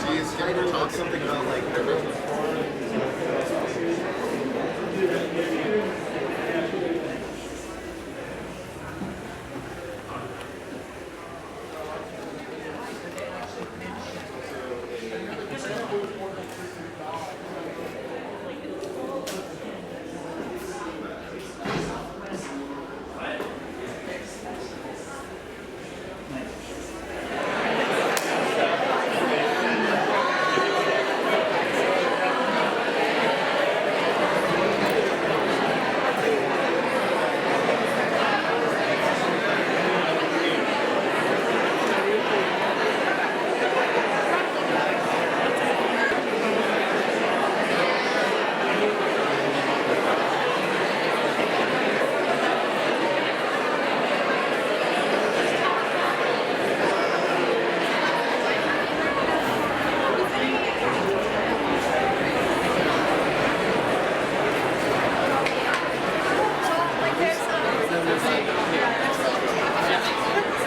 Geez, can we talk something about like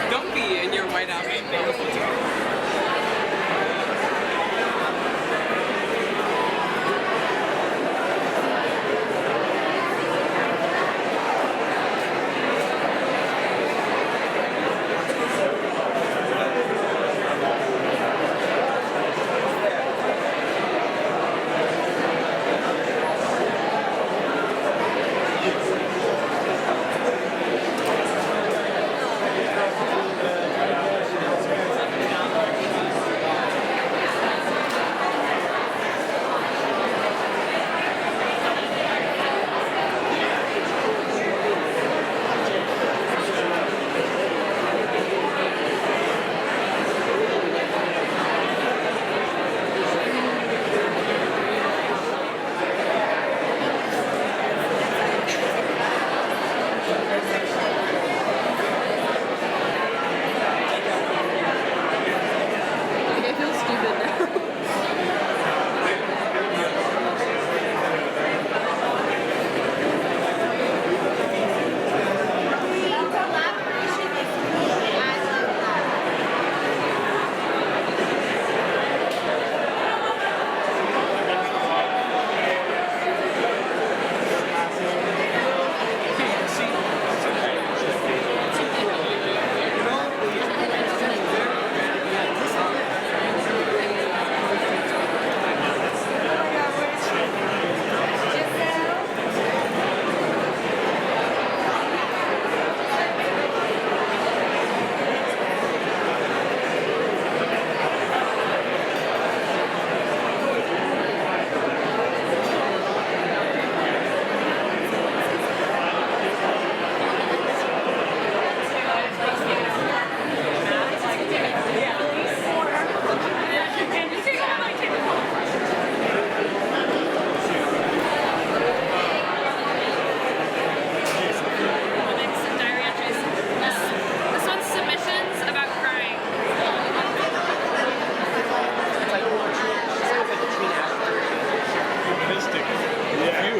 Don't be in your white outfit. I feel stupid now. This one's submissions about crying. Mystic review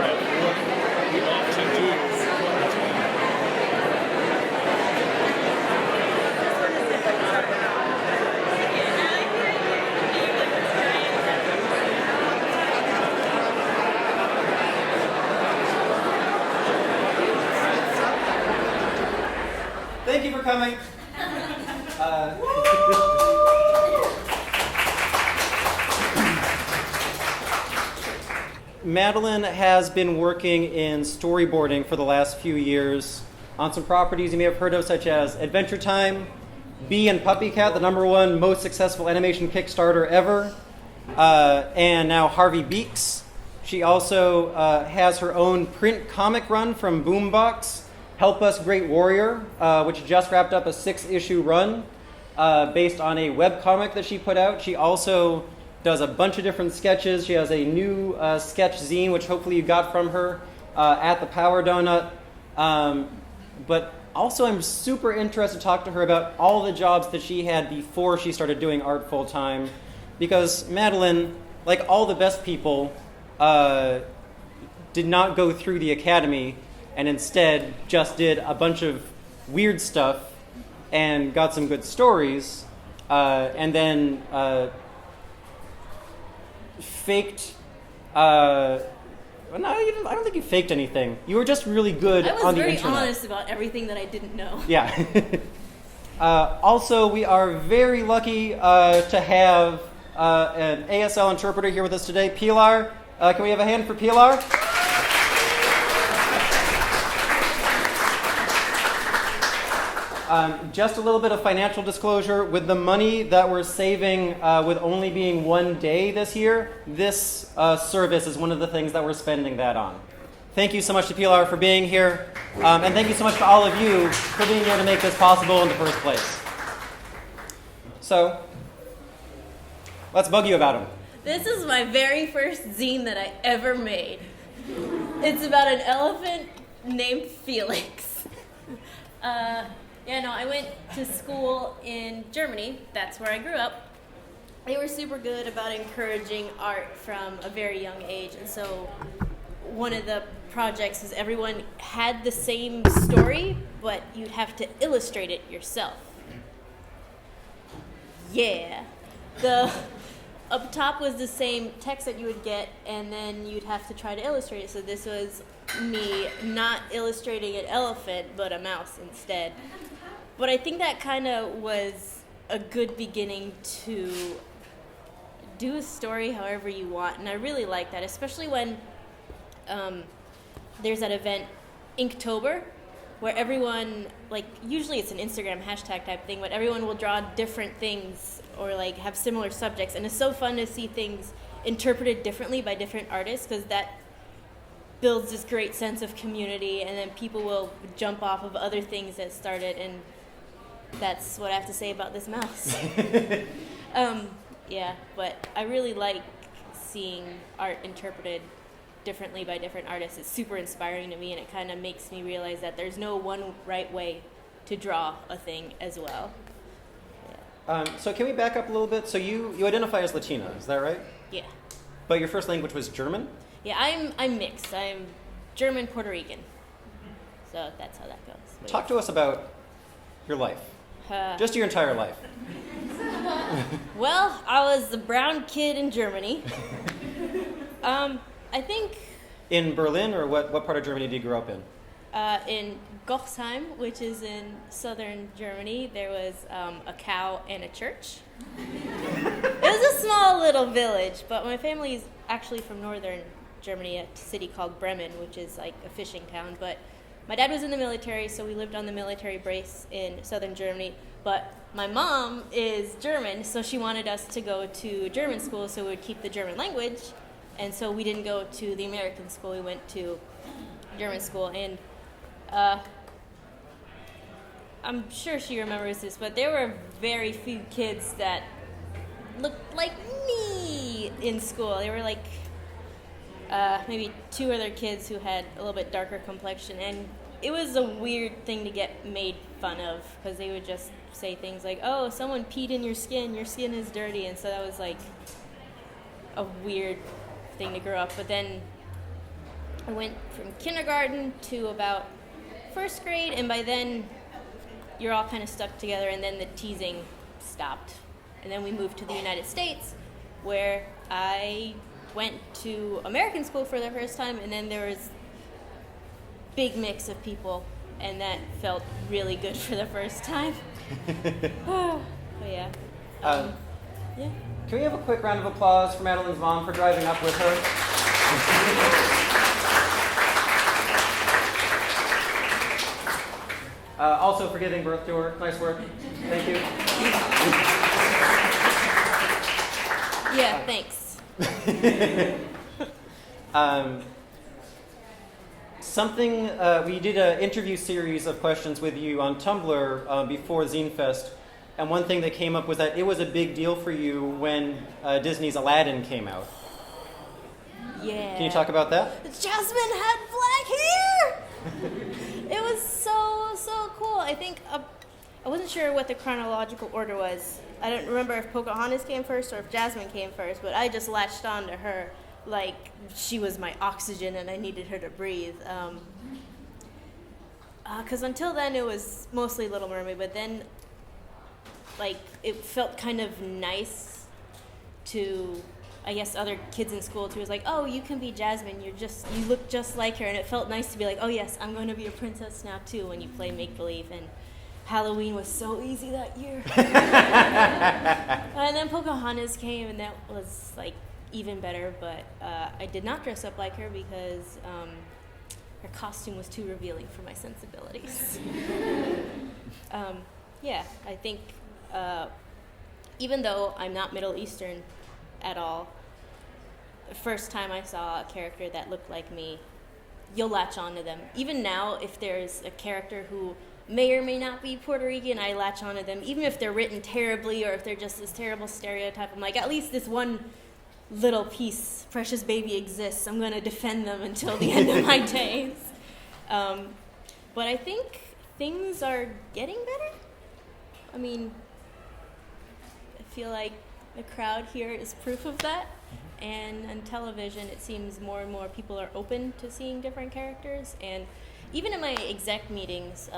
of what we ought to do. Thank you for coming. Madeleine has been working in storyboarding for the last few years on some properties you may have heard of, such as Adventure Time, Bee and Puppy Cat, the #1 most successful animation Kickstarter ever, and now Harvey Beaks. She also has her own print comic run from Boombox, Help Us Great Warrior, which just wrapped up a 6-issue run based on a webcomic that she put out. She also does a bunch of different sketches. She has a new sketch zine, which hopefully you got from her at the Power Donut. But also I'm super interested to talk to her about all the jobs that she had before she started doing art full time. Because Madeleine, like all the best people, did not go through the academy and instead just did a bunch of weird stuff and got some good stories, and then faked. Well, no, I don't think you faked anything. You were just really good I was on the very internet. honest about everything that I didn't know. Yeah. Also, we are very lucky to have an ASL interpreter here with us today. Pilar, can we have a hand for Pilar? Just a little bit of financial disclosure. With the money that we're saving with only being 1 day this year, this service is one of the things that we're spending that on. Thank you so much to Pilar for being here. And thank you so much to all of you for being here to make this possible in the first place. So, let's bug you about him. This is my very first zine that I ever made. It's about an elephant named Felix. I went to school in Germany. That's where I grew up. They were super good about encouraging art from a very young age. And so one of the projects is everyone had the same story, but you'd have to illustrate it yourself. Yeah. Up top was the same text that you would get, and then you'd have to try to illustrate it. So this was me not illustrating an elephant, but a mouse instead. But I think that kind of was a good beginning to do a story however you want, and I really like that, especially when there's that event, Inktober, where everyone, like, usually it's an Instagram hashtag type thing, but everyone will draw different things or, like, have similar subjects, and it's so fun to see things interpreted differently by different artists, because that builds this great sense of community, and then people will jump off of other things that started, and that's what I have to say about this mouse. But I really like seeing art interpreted differently by different artists. It's super inspiring to me, and it kind of makes me realize that there's no one right way to draw a thing as well. So can we back up a little bit? So you identify as Latina, is that right? Yeah. But your first language was German? Yeah, I'm mixed. I'm German Puerto Rican. So that's how that goes. But Talk to us about your life. Just your entire life. Well, I was the brown kid in Germany. I think In Berlin, or what part of Germany did you grow up in? in Gochsheim, which is in southern Germany, there was a cow and a church. It was a small little village, but my family is actually from northern Germany, a city called Bremen, which is like a fishing town. But my dad was in the military, so we lived on the military base in southern Germany. But my mom is German, so she wanted us to go to German school so we would keep the German language. And so we didn't go to the American school, we went to German school. And I'm sure she remembers this, but there were very few kids that looked like me in school. There were like maybe two other kids who had a little bit darker complexion, and it was a weird thing to get made fun of, because they would just say things like, oh, someone peed in your skin is dirty, and so that was like a weird thing to grow up. But then I went from kindergarten to about first grade, and by then you're all kind of stuck together, and then the teasing stopped. And then we moved to the United States, where I went to American school for the first time, and then there was big mix of people, and that felt really good for the first time. But yeah. Yeah. Can we have a quick round of applause for Madeleine's mom for driving up with her? Also for giving birth to her. Nice work. Thank you. Yeah, thanks. We did an interview series of questions with you on Tumblr before Zine Fest, and one thing that came up was that it was a big deal for you when Disney's Aladdin came out. Yeah. Can you talk about that? Jasmine had black hair! It was so cool. I think, I wasn't sure what the chronological order was. I don't remember if Pocahontas came first or if Jasmine came first, but I just latched on to her like she was my oxygen and I needed her to breathe. Because until then it was mostly Little Mermaid, but then like it felt kind of nice to I guess other kids in school too was like, oh, you can be Jasmine. You look just like her, and it felt nice to be like, oh yes, I'm going to be a princess now too. When you play make believe, and Halloween was so easy that year. And then Pocahontas came, and that was like even better. But I did not dress up like her because her costume was too revealing for my sensibilities. Yeah, I think even though I'm not Middle Eastern at all, the first time I saw a character that looked like me, you'll latch on to them. Even now, if there's a character who may or may not be Puerto Rican, I latch on to them. Even if they're written terribly or if they're just this terrible stereotype, I'm like, at least this one little piece, precious baby exists. I'm going to defend them until the end of my days. But I think things are getting better. I mean, I feel like the crowd here is proof of that. And on television, it seems more and more people are open to seeing different characters. And even in my exec meetings,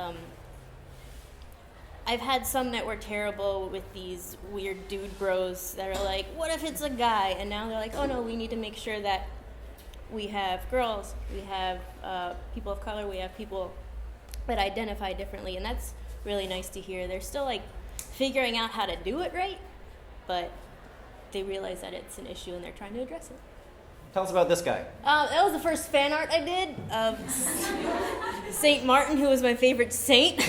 I've had some that were terrible with these weird dude bros that are like, what if it's a guy? And now they're like, oh no, we need to make sure that we have girls, we have people of color, we have people that identify differently. And that's really nice to hear. They're still like figuring out how to do it right, but they realize that it's an issue and they're trying to address it. Tell us about this guy. That was the first fan art I did of Saint Martin, who was my favorite saint.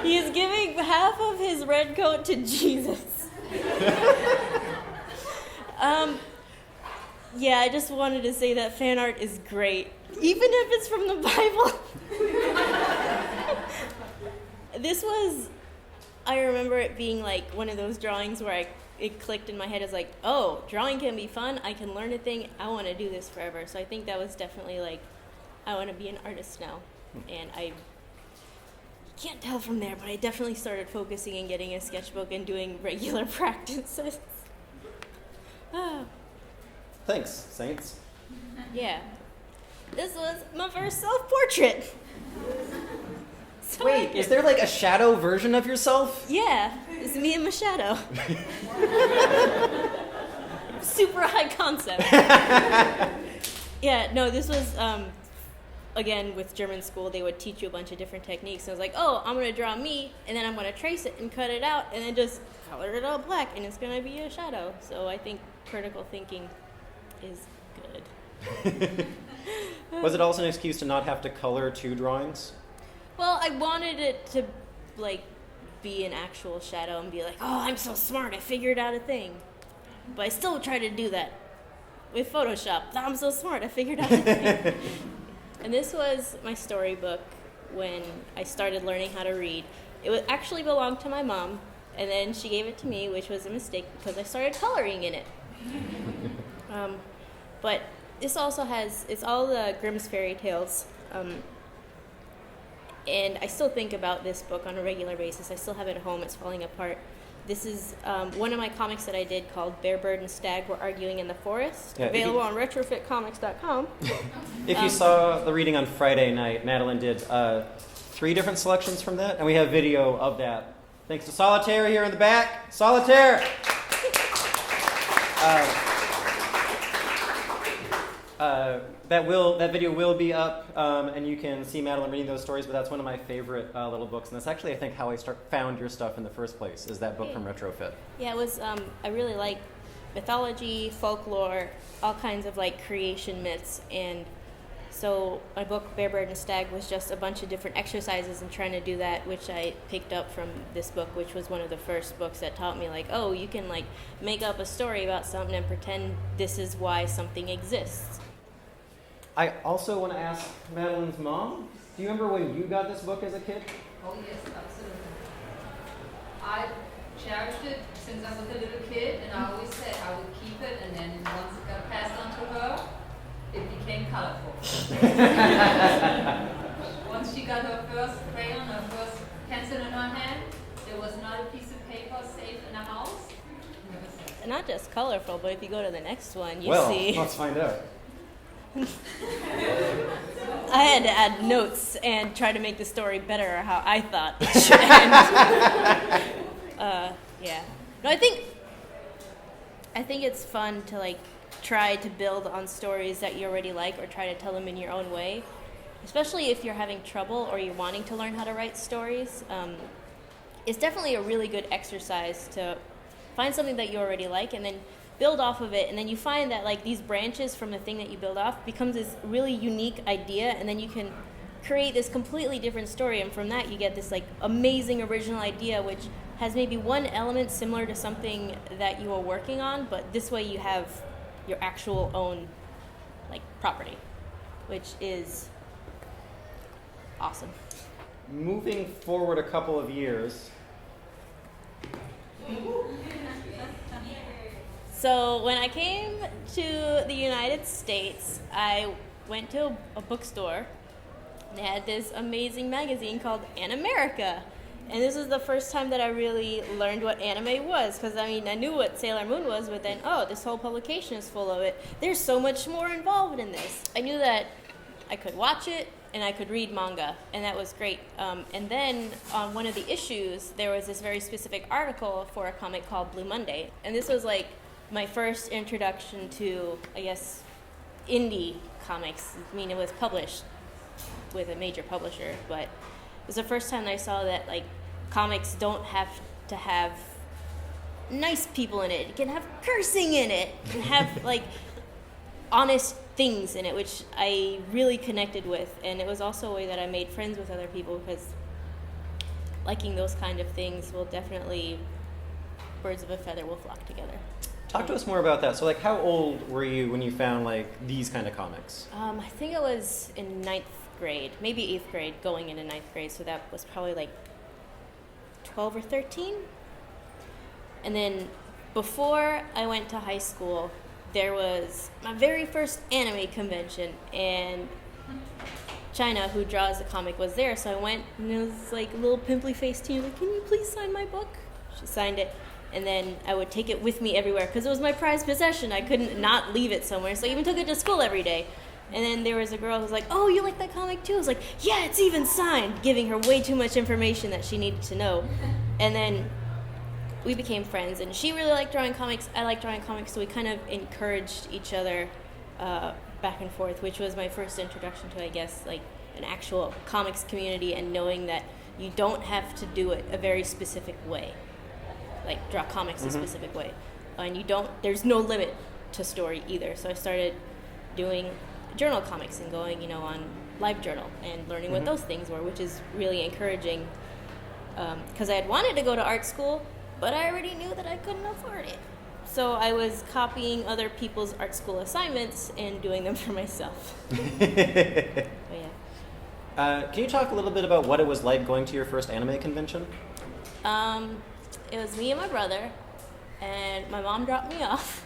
He's giving half of his red coat to Jesus. Yeah, I just wanted to say that fan art is great, even if it's from the Bible. This was, I remember it being like one of those drawings where it clicked in my head as like, oh, drawing can be fun. I can learn a thing. I want to do this forever. So I think that was definitely like, I want to be an artist now. And I can't tell from there, but I definitely started focusing and getting a sketchbook and doing regular practices. Thanks, Saints. Yeah. This was my first self-portrait. So Wait, is there like a shadow version of yourself? Yeah, it's me and my shadow. Super high concept. Yeah, no, this was, again, with German school, they would teach you a bunch of different techniques. So I was like, oh, I'm going to draw me, and then I'm going to trace it and cut it out, and then just color it all black, and it's going to be a shadow. So I think critical thinking is good. Was it also an excuse to not have to color two drawings? Well, I wanted it to, like, be an actual shadow and be like, oh, I'm so smart, I figured out a thing. But I still try to do that with Photoshop. I'm so smart, I figured out a thing. And this was my storybook when I started learning how to read. It would actually belonged to my mom, and then she gave it to me, which was a mistake because I started coloring in it. But this also has, it's all the Grimm's fairy tales. And I still think about this book on a regular basis. I still have it at home. It's falling apart. This is one of my comics that I did called Bear, Bird, and Stag Were Arguing in the Forest, available on retrofitcomics.com. If you saw the reading on Friday night, Madeleine did 3 different selections from that, and we have video of that. Thanks to Solitaire here in the back. Solitaire! That video will be up, and you can see Madeleine reading those stories, but that's one of my favorite little books, and that's actually, I think, how I found your stuff in the first place, is that book from Retrofit. Yeah, it was, I really like mythology, folklore, all kinds of, like, creation myths, and so my book, Bear, Bird, and Stag, was just a bunch of different exercises and trying to do that, which I picked up from this book, which was one of the first books that taught me, like, oh, you can, like, make up a story about something and pretend this is why something exists. I also want to ask Madeleine's mom, do you remember when you got this book as a kid? Oh yes, absolutely. I cherished it since I was a little kid, and I always said I would keep it, and then once it got passed on to her, it became colorful. Once she got her first crayon, her first pencil in her hand, there was not a piece of paper safe in the house. Not just colorful, but if you go to the next one, you see. Well, let's find out. I had to add notes and try to make the story better or how I thought it should end. Yeah. No, I think I think it's fun to like try to build on stories that you already like or try to tell them in your own way, especially if you're having trouble or you're wanting to learn how to write stories. It's definitely a really good exercise to find something that you already like and then build off of it, and then you find that like these branches from the thing that you build off becomes this really unique idea, and then you can create this completely different story, and from that you get this like amazing original idea which has maybe one element similar to something that you are working on, but this way you have your actual own like property, which is awesome. Moving forward a couple of years. So when I came to the United States, I went to a bookstore. They had this amazing magazine called An America. And this was the first time that I really learned what anime was, because I mean, I knew what Sailor Moon was, but then, oh, this whole publication is full of it. There's so much more involved in this. I knew that I could watch it and I could read manga, and that was great. And then on one of the issues, there was this very specific article for a comic called Blue Monday. And this was like my first introduction to, I guess, indie comics. I mean, it was published with a major publisher, but it was the first time that I saw that like comics don't have to have nice people in it. It can have cursing in it. It can have like honest things in it, which I really connected with. And it was also a way that I made friends with other people, because liking those kind of things will definitely, birds of a feather will flock together. Talk to us more about that. So, like, how old were you when you found, like, these kind of comics? I think I was in 9th grade, maybe 8th grade, going into 9th grade, so that was probably, like, 12 or 13. And then before I went to high school, there was my very first anime convention, and China, who draws the comic, was there, so I went, and it was, like, a little pimply-faced teen, like, can you please sign my book? She signed it. And then I would take it with me everywhere because it was my prized possession. I couldn't not leave it somewhere. So I even took it to school every day. And then there was a girl who was like, oh, you like that comic too? I was like, yeah, it's even signed, giving her way too much information that she needed to know. And then we became friends. And she really liked drawing comics. I liked drawing comics. So we kind of encouraged each other back and forth, which was my first introduction to, I guess, like an actual comics community, and knowing that you don't have to do it a very specific way. Like draw comics a specific way, and there's no limit to story either. So I started doing journal comics and going, on LiveJournal and learning what those things were, which is really encouraging, because I had wanted to go to art school, but I already knew that I couldn't afford it. So I was copying other people's art school assignments and doing them for myself. But yeah. Can you talk a little bit about what it was like going to your first anime convention? It was me and my brother, and my mom dropped me off.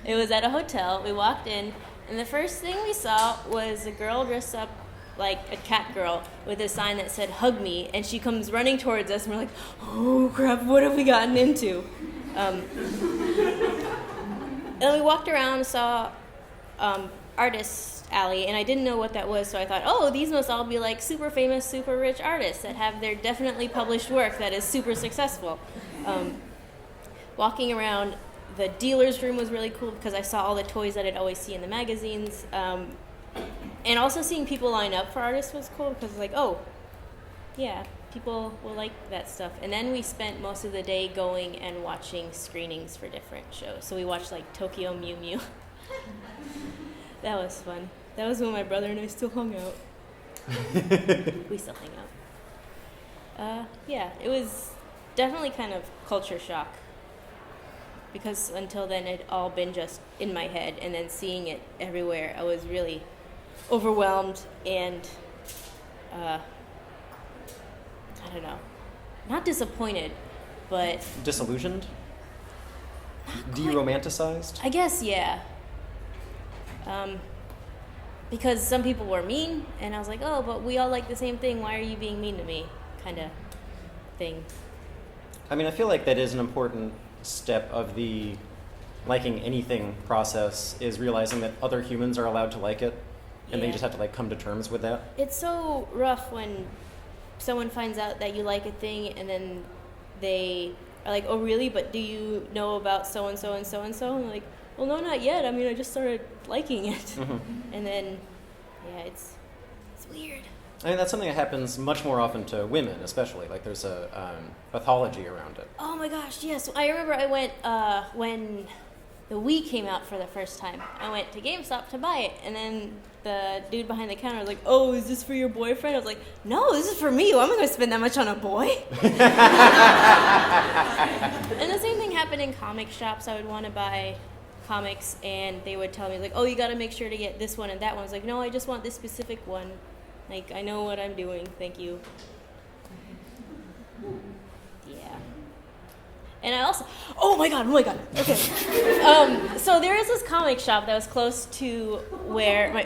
It was at a hotel. We walked in, and the first thing we saw was a girl dressed up like a cat girl with a sign that said, hug me, and she comes running towards us, and we're like, oh crap, what have we gotten into? And we walked around and saw Artists Alley, and I didn't know what that was, so I thought, oh, these must all be like super famous, super rich artists that have their definitely published work that is super successful. Walking around, the dealer's room was really cool because I saw all the toys that I'd always see in the magazines. And also seeing people line up for artists was cool because it's like, oh, yeah, people will like that stuff. And then we spent most of the day going and watching screenings for different shows. So we watched like Tokyo Mew Mew. That was fun. That was when my brother and I still hung out. We still hang out. Yeah, it was definitely kind of culture shock, because until then it'd all been just in my head, and then seeing it everywhere, I was really overwhelmed and I don't know, not disappointed, but disillusioned? De-romanticized? I guess, yeah. Because some people were mean, and I was like, oh, but we all like the same thing, why are you being mean to me, kind of thing. I mean, I feel like that is an important step of the liking anything process, is realizing that other humans are allowed to like it, and they just have to like come to terms with that. It's so rough when someone finds out that you like a thing and then they are like, oh really? But do you know about so and so and so and so? And I'm like, well, no, not yet. I mean, I just started liking it, and then yeah, it's weird. I mean, that's something that happens much more often to women, especially. Like, there's a pathology around it. Oh my gosh, yes. I remember I went when the Wii came out for the first time. I went to GameStop to buy it, and then the dude behind the counter was like, oh, is this for your boyfriend? I was like, no, this is for me. Why am I going to spend that much on a boy? And the same thing happened in comic shops. I would want to buy comics, and they would tell me, like, oh, you got to make sure to get this one and that one. I was like, no, I just want this specific one. Like, I know what I'm doing. Thank you. Yeah. And I also, oh my god, okay. So there is this comic shop that was close to where my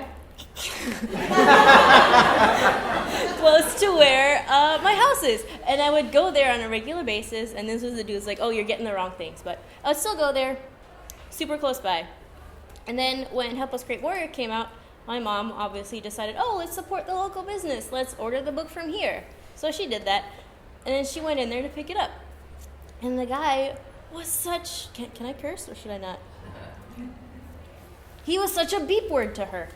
house is, and I would go there on a regular basis. And this was the dude's like, oh, you're getting the wrong things, but I would still go there, super close by. And then when Help Us Create Warrior came out, my mom obviously decided, oh, let's support the local business. Let's order the book from here. So she did that, and then she went in there to pick it up. And the guy was such... Can I curse or should I not? He was such a beep word to her.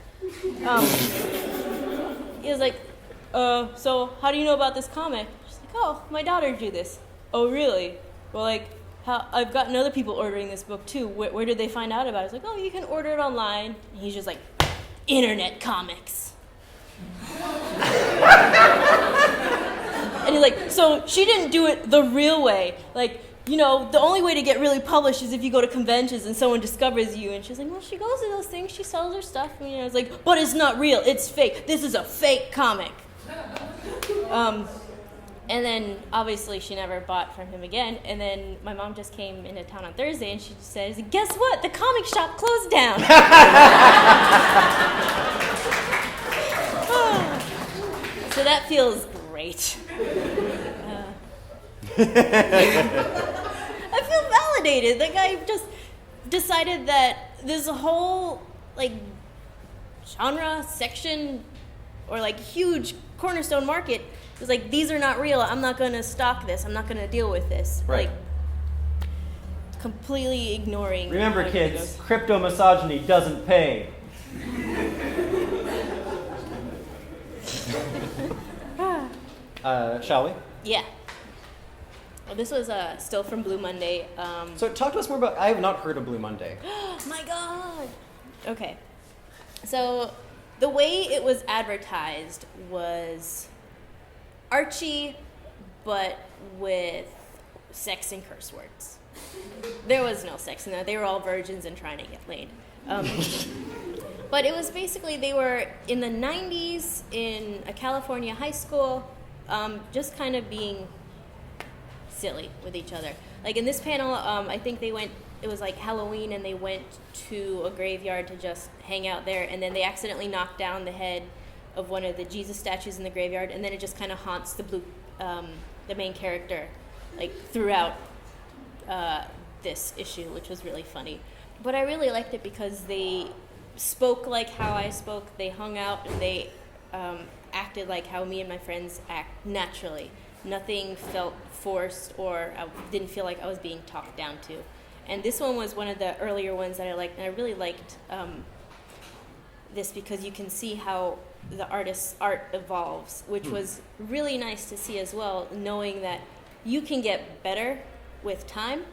He was like, so how do you know about this comic? She's like, oh, my daughter drew this. Oh, really? Well, like, I've gotten other people ordering this book too. Where did they find out about it? I was like, oh, you can order it online. And he's just like, internet comics. And he's like, so she didn't do it the real way. Like, you know, the only way to get really published is if you go to conventions and someone discovers you. And she's like, well, she goes to those things, she sells her stuff. And I was like, but it's not real, it's fake. This is a fake comic. And then, obviously, she never bought from him again. And then my mom just came into town on Thursday, and she just says, guess what? The comic shop closed down. So that feels great. I feel validated. The guy just decided that there's a whole, like, genre, section, or, like, huge cornerstone market. It's like, these are not real. I'm not going to stock this. I'm not going to deal with this. Right. Like, completely ignoring. Remember, kids, crypto misogyny doesn't pay. Shall we? Yeah. Well, this was still from Blue Monday. So talk to us more about... I have not heard of Blue Monday. My God. Okay. So the way it was advertised was Archie, but with sex and curse words. There was no sex in there. They were all virgins and trying to get laid. But it was basically, they were in the 90s in a California high school, just kind of being silly with each other. Like in this panel, I think they went, it was like Halloween, and they went to a graveyard to just hang out there, and then they accidentally knocked down the head of one of the Jesus statues in the graveyard, and then it just kind of haunts the main character, like throughout this issue, which was really funny. But I really liked it because they spoke like how I spoke, they hung out, and they acted like how me and my friends act naturally. Nothing felt forced, or I didn't feel like I was being talked down to. And this one was one of the earlier ones that I liked, and I really liked this because you can see how the artist's art evolves, which was really nice to see as well, knowing that you can get better with time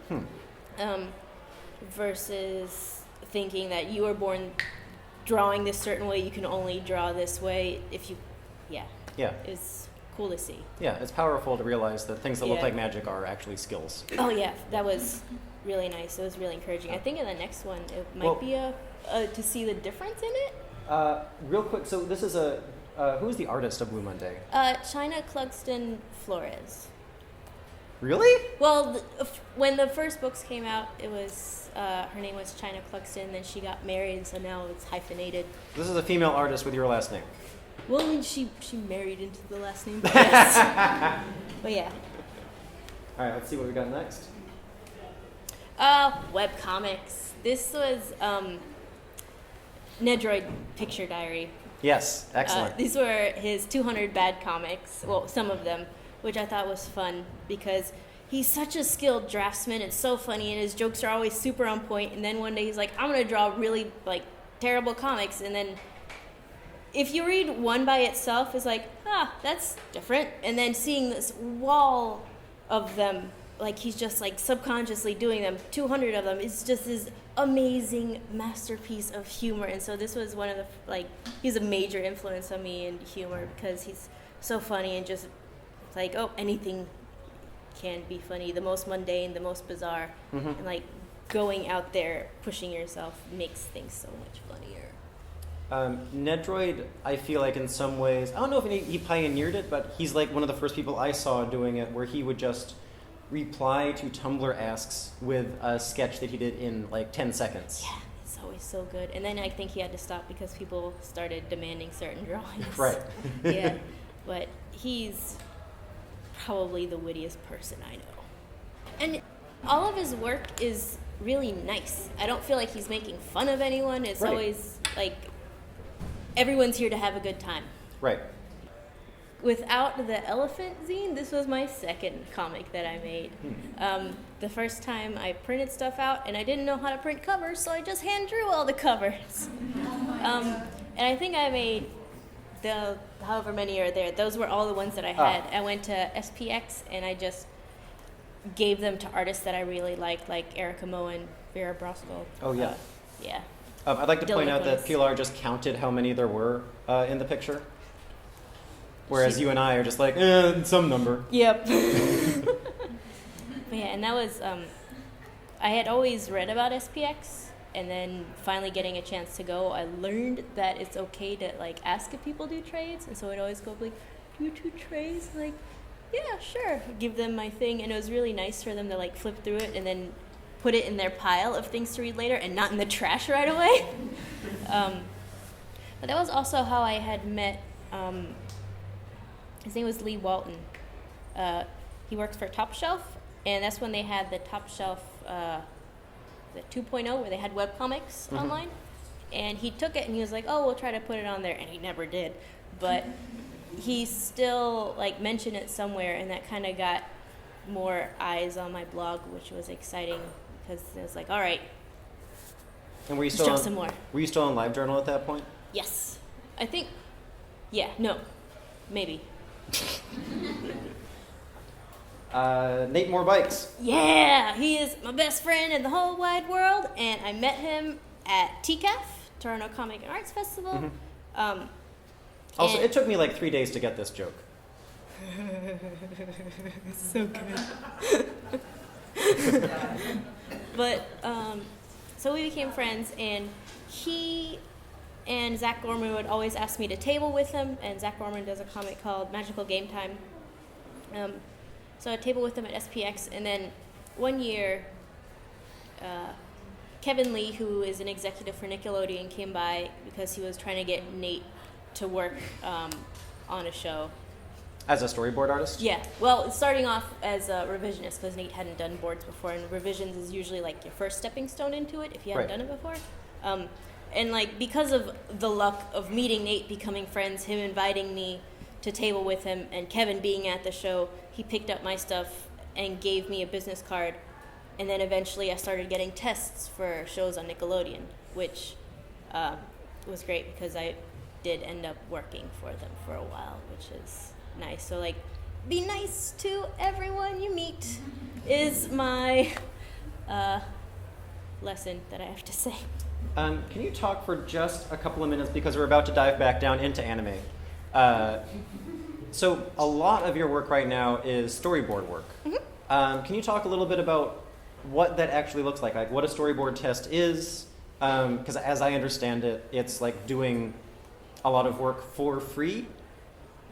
versus thinking that you were born drawing this certain way, you can only draw this way. If you, yeah. It's cool to see. Yeah, it's powerful to realize that things that look like magic are actually skills. Oh yeah, that was really nice. It was really encouraging. I think in the next one it might be to see the difference in it. Real quick, so this is who's the artist of Blue Monday? China Clugston Flores. Really? Well, when the first books came out, it was her name was China Clugston. Then she got married, so now it's hyphenated. This is a female artist with your last name. Well, I mean, she married into the last name, but yes. But yeah. All right, let's see what we got next. Webcomics. This was Nedroid Picture Diary. Yes, excellent. These were his 200 bad comics, well, some of them, which I thought was fun because he's such a skilled draftsman. It's so funny, and his jokes are always super on point. And then one day he's like, I'm gonna draw really like terrible comics. And then if you read one by itself, it's like, that's different. And then seeing this wall of them, like he's just like subconsciously doing them, 200 of them, is just this amazing masterpiece of humor. And so this was one of the, like, he's a major influence on me in humor because he's so funny and just like, anything can be funny. The most mundane, the most bizarre, and like going out there, pushing yourself makes things so much funnier. Nedroid, I feel like in some ways, I don't know if he pioneered it, but he's like one of the first people I saw doing it, where he would just reply to Tumblr asks with a sketch that he did in like 10 seconds. Yeah, it's always so good. And then I think he had to stop because people started demanding certain drawings. Right. Yeah, but he's probably the wittiest person I know. And all of his work is really nice. I don't feel like he's making fun of anyone. It's always like everyone's here to have a good time. Right. Without the elephant zine, this was my second comic that I made. The first time I printed stuff out, and I didn't know how to print covers, so I just hand drew all the covers. And I think I made the however many are there. Those were all the ones that I had. I went to SPX, and I just gave them to artists that I really liked, like Erica Moen, Vera Brosco. Oh, yeah. Yeah. I'd like to point out that Dylan Pilar just counted how many there were in the picture. Whereas you and I are just like, some number. Yep. Yeah, and that was, I had always read about SPX, and then finally getting a chance to go, I learned that it's okay to like ask if people do trades, and so I'd always go like, do you do trades? Like, yeah, sure. Give them my thing, and it was really nice for them to like flip through it and then put it in their pile of things to read later and not in the trash right away. But that was also how I had met, his name was Lee Walton. He works for Top Shelf, and that's when they had the Top Shelf, the 2.0, where they had webcomics online. And he took it and he was like, we'll try to put it on there, and he never did. But he still like mentioned it somewhere, and that kind of got more eyes on my blog, which was exciting because it was like, all right, And were you let's still draw on, some more. Were you still on LiveJournal at that point? Yes. I think, no, maybe. Nate More Bikes. Yeah, he is my best friend in the whole wide world, and I met him at TCAF, Toronto Comic and Arts Festival. Also, and- it took me like 3 days to get this joke. So good. But, so we became friends, and he and Zach Gorman would always ask me to table with him, and Zach Gorman does a comic called Magical Game Time. So I'd table with him at SPX, and then one year, Kevin Lee, who is an executive for Nickelodeon, came by because he was trying to get Nate to work on a show. As a storyboard artist? Yeah, well, starting off as a revisionist, because Nate hadn't done boards before, and revisions is usually like your first stepping stone into it if you haven't done it before. And like because of the luck of meeting Nate, becoming friends, him inviting me to table with him, and Kevin being at the show, he picked up my stuff and gave me a business card. And then eventually I started getting tests for shows on Nickelodeon, which was great because I did end up working for them for a while, which is nice. So like, be nice to everyone you meet is my lesson that I have to say. Can you talk for just a couple of minutes, because we're about to dive back down into anime. So a lot of your work right now is storyboard work. Can you talk a little bit about what that actually looks like what a storyboard test is? Because as I understand it, it's like doing a lot of work for free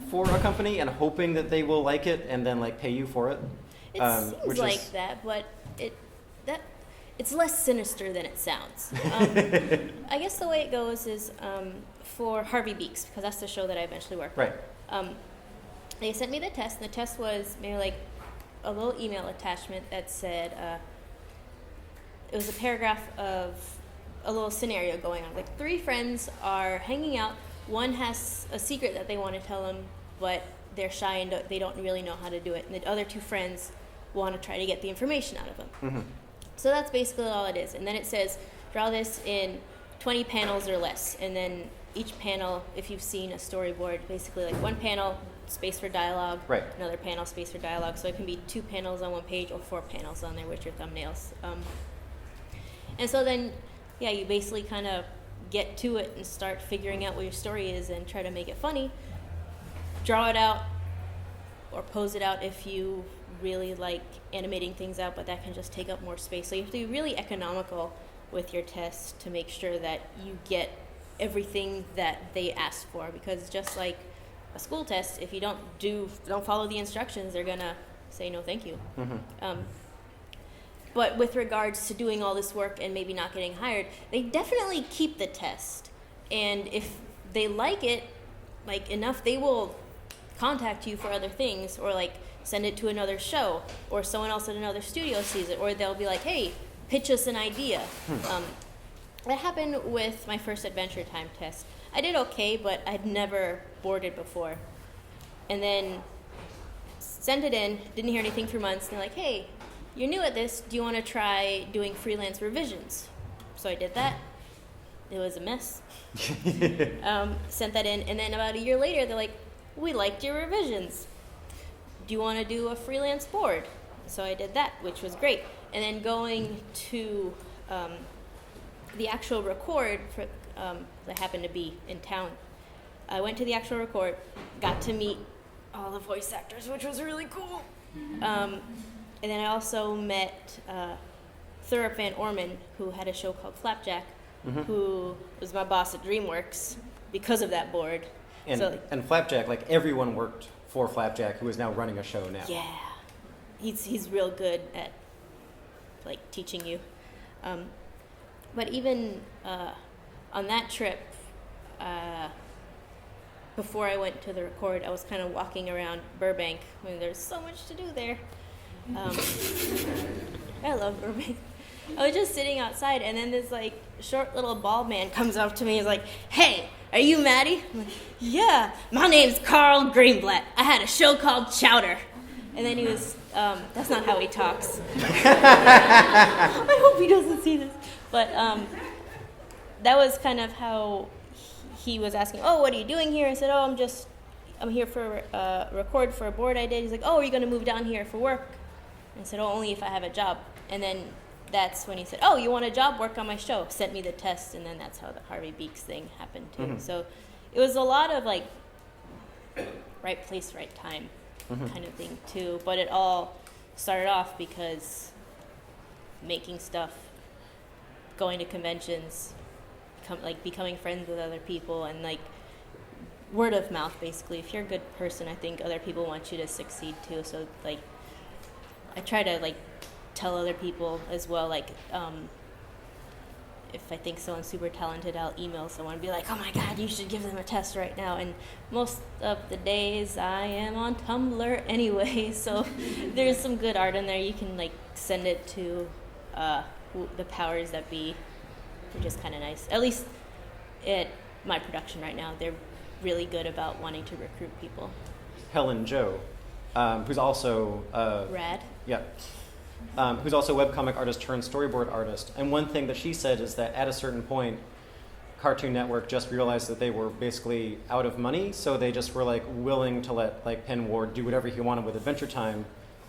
for a company and hoping that they will like it and then like pay you for it. It seems like that, but it's less sinister than it sounds. I guess the way it goes is for Harvey Beaks, because that's the show that I eventually worked on. Right. They sent me the test, and the test was maybe like a little email attachment that said, it was a paragraph of a little scenario going on. Like 3 friends are hanging out. One has a secret that they want to tell him, but they're shy and they don't really know how to do it. And the other 2 friends want to try to get the information out of them. Mm-hmm. So that's basically all it is. And then it says, draw this in 20 panels or less. And then each panel, if you've seen a storyboard, basically like one panel, space for dialogue, Right. another panel, space for dialogue. So it can be 2 panels on one page or 4 panels on there with your thumbnails. And so then, yeah, you basically kind of get to it and start figuring out what your story is and try to make it funny. Draw it out or pose it out if you really like animating things out, but that can just take up more space. So you have to be really economical with your tests to make sure that you get everything that they ask for, because just like a school test, if you don't follow the instructions, they're gonna say no thank you. Mm-hmm. But with regards to doing all this work and maybe not getting hired, they definitely keep the test. And if they like it like enough, they will contact you for other things, or like send it to another show, or someone else at another studio sees it, or they'll be like, hey, pitch us an idea. That happened with my first Adventure Time test. I did okay, but I'd never boarded before. And then sent it in, didn't hear anything for months, and they're like, hey, you're new at this, do you want to try doing freelance revisions? So I did that. It was a mess. Sent that in, and then about a year later, they're like, we liked your revisions. Do you want to do a freelance board? So I did that, which was great. And then going to the actual record, for, that happened to be in town, I went to the actual record, got to meet all the voice actors, which was really cool. And then I also met Thurip Van Orman, who had a show called Flapjack, who was my boss at DreamWorks because of that board. And Flapjack, like everyone worked for Flapjack, who is now running a show now. Yeah, he's real good at like teaching you. But even on that trip, before I went to the record, I was kind of walking around Burbank. I mean, there's so much to do there. I love Burbank. I was just sitting outside, and then this like short little bald man comes up to me. He's like, "Hey, are you Maddie?" I'm like, "Yeah, my name's Carl Greenblatt. I had a show called Chowder." And then he was, that's not how he talks. I hope he doesn't see this. But that was kind of how he was asking, "Oh, what are you doing here?" I said, "Oh, I'm here for record for a board I did." He's like, "Oh, are you going to move down here for work?" I said, "Oh, only if I have a job." And then that's when he said, "Oh, you want a job? Work on my show." Sent me the test, and then that's how the Harvey Beaks thing happened too. Mm-hmm. So it was a lot of like right place, right time kind of thing too. But it all started off because making stuff, going to conventions, becoming friends with other people, and like word of mouth basically. If you're a good person, I think other people want you to succeed too. So like I try to like tell other people as well, like if I think someone's super talented, I'll email someone and be like, "Oh my god, you should give them a test right now." And most of the days I am on Tumblr anyway, so there's some good art in there. You can like send it to the powers that be, which is kind of nice. At least at my production right now, they're really good about wanting to recruit people. Helen Joe, who's also Rad. Yeah. Who's also a webcomic artist turned storyboard artist. And one thing that she said is that at a certain point, Cartoon Network just realized that they were basically out of money, so they just were like willing to let like Penn Ward do whatever he wanted with Adventure Time.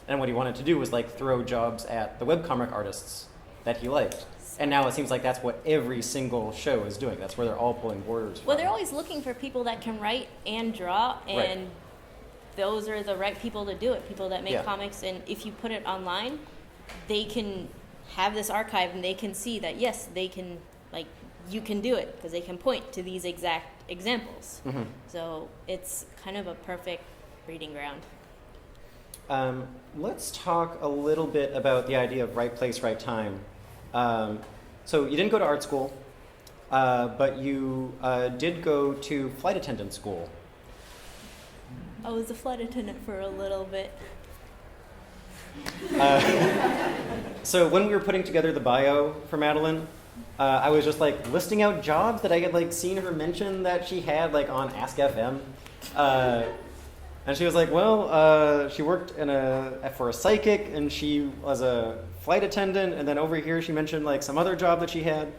And what he wanted to do was like throw jobs at the webcomic artists that he liked. And now it seems like that's what every single show is doing. That's where they're all pulling borders from. Well, they're always looking for people that can write and draw, and Right. those are the right people to do it, people that make Yeah. comics. And if you put it online, they can have this archive and they can see that, yes, they can, like, you can do it, because they can point to these exact examples. Mm-hmm. So it's kind of a perfect breeding ground. Let's talk a little bit about the idea of right place, right time. So you didn't go to art school, but you did go to flight attendant school. I was a flight attendant for a little bit. So when we were putting together the bio for Madeleine, I was just like listing out jobs that I had like seen her mention that she had like on Ask FM. And she was like, well, she worked for a psychic, and she was a flight attendant, and then over here she mentioned like some other job that she had.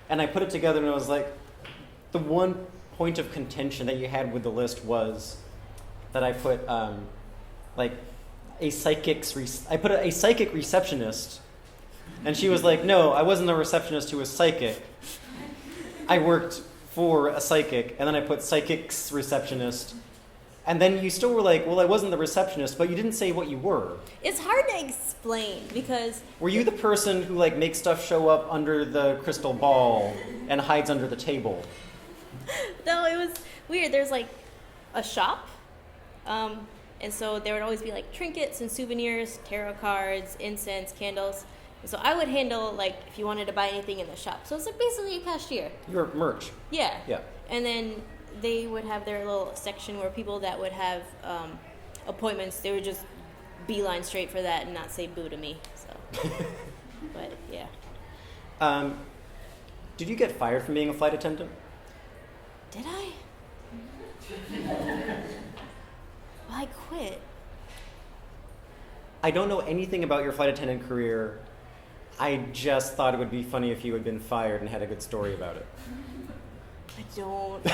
And I put it together, and I was like, the one point of contention that you had with the list was that I put like a I put a psychic receptionist, and she was like, no, I wasn't a receptionist who was psychic. I worked for a psychic, and then I put psychic's receptionist. And then you still were like, well, I wasn't the receptionist, but you didn't say what you were. It's hard to explain because... Were you the person who like makes stuff show up under the crystal ball and hides under the table? No, it was weird. There's like a shop, and so there would always be like trinkets and souvenirs, tarot cards, incense, candles. And so I would handle like if you wanted to buy anything in the shop. So it's like basically a cashier. Your merch. Yeah. Yeah. And then they would have their little section where people that would have appointments, they would just beeline straight for that and not say boo to me. So, but yeah. Did you get fired from being a flight attendant? Did I? Well, I quit. I don't know anything about your flight attendant career. I just thought it would be funny if you had been fired and had a good story about it. I don't.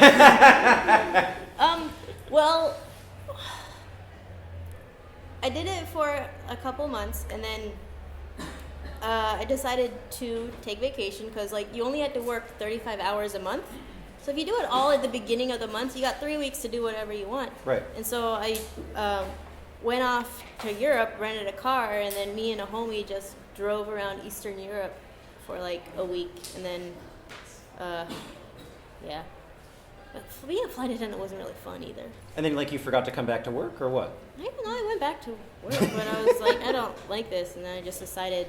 Well, I did it for a couple months, and then I decided to take vacation because, like, you only had to work 35 hours a month. So if you do it all at the beginning of the month, you got 3 weeks to do whatever you want. Right. And so I went off to Europe, rented a car, and then me and a homie just drove around Eastern Europe for like a week, and then yeah. But being a flight attendant wasn't really fun either. And then like you forgot to come back to work or what? I went back to work, but I was like, I don't like this, and then I just decided